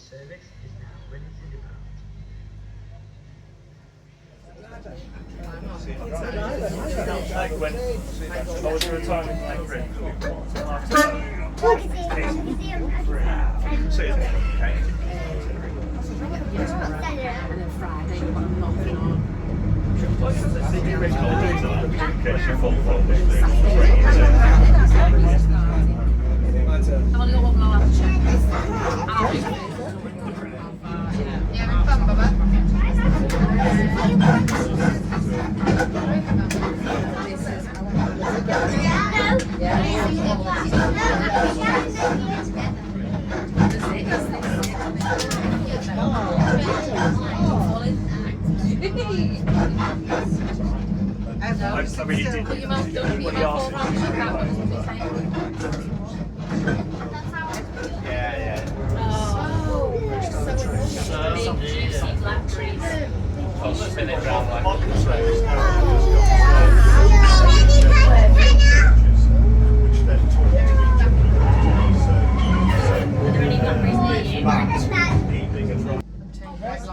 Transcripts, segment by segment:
service is now ready to depart. When I was retiring,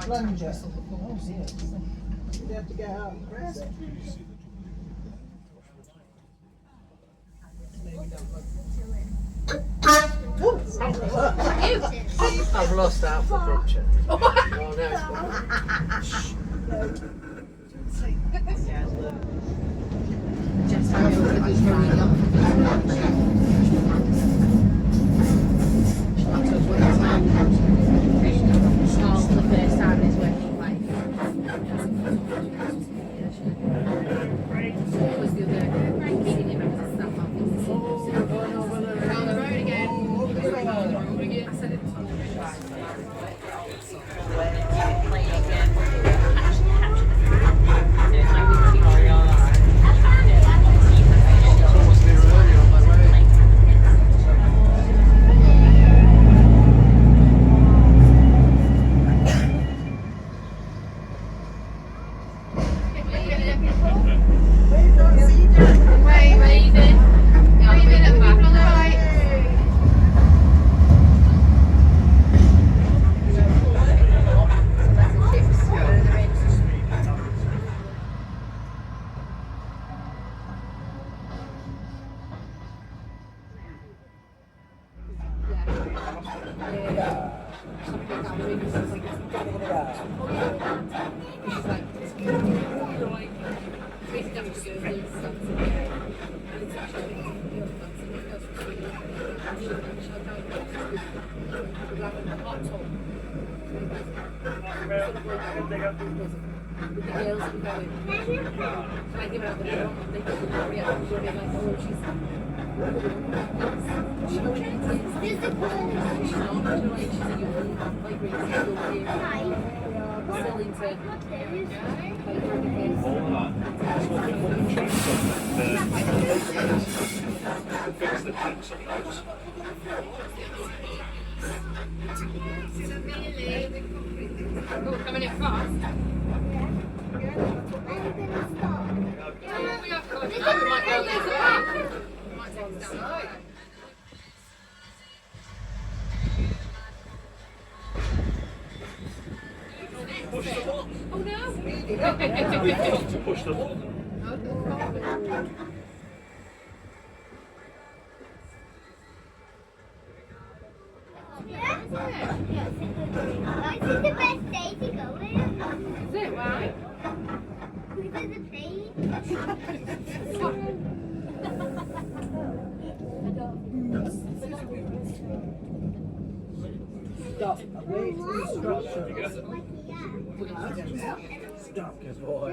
Plunger. Oh, dear. You have to get out and press it. I've lost out for Broocher. Oh, no, it's just how you're going to do the first time is working life. What was the other senior members of staff office? On the road again. I said it. Coming in fast. Oh no! To push the wall. This is the best day to go in. Is it? Why? Because of the pain. Stop. Wait for instructions. Stop, good boy.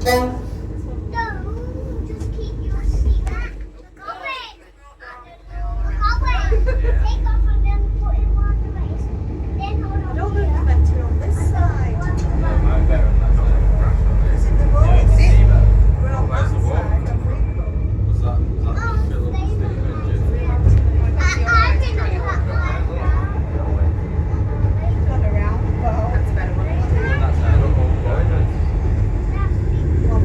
No, just keep your seat back. Go away. Go away. Take off and then put it on the waist. Then hold on. No, but it's better on this side. I'm better on that side. Is it the wall? Yeah, Is it? see that. We're on Where's that the wall? side of Ribble. Was that the middle of the stage engine? I've been on that line. Gone around. Well, That's a better one. On that side, up all the way. well,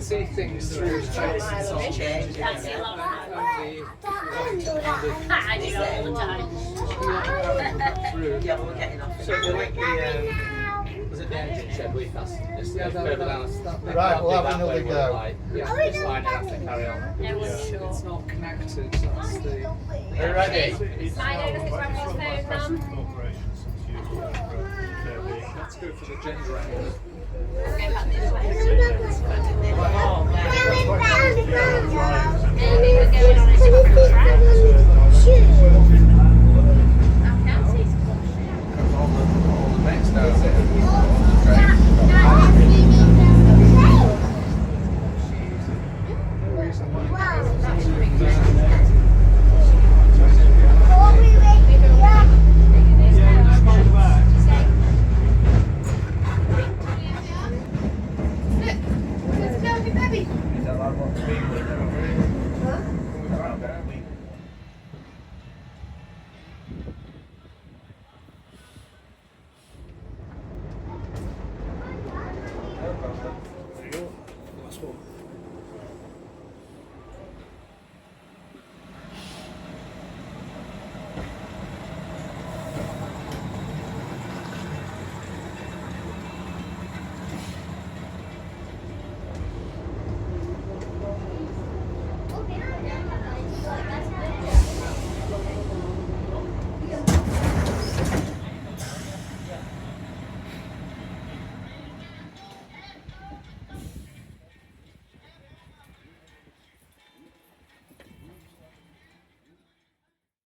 see things through space and sort of change. I do that all the time. Yeah, we're getting off. So we like was it the engine shed we passed? Right, we'll have another go. Yeah, this line has to carry on. No one's sure. It's not connected, so that's the... Are you ready? Mine don't look at Grandma's phone, Mum. Let's go for the gender angle. Go back this way. Amy was going on a different track.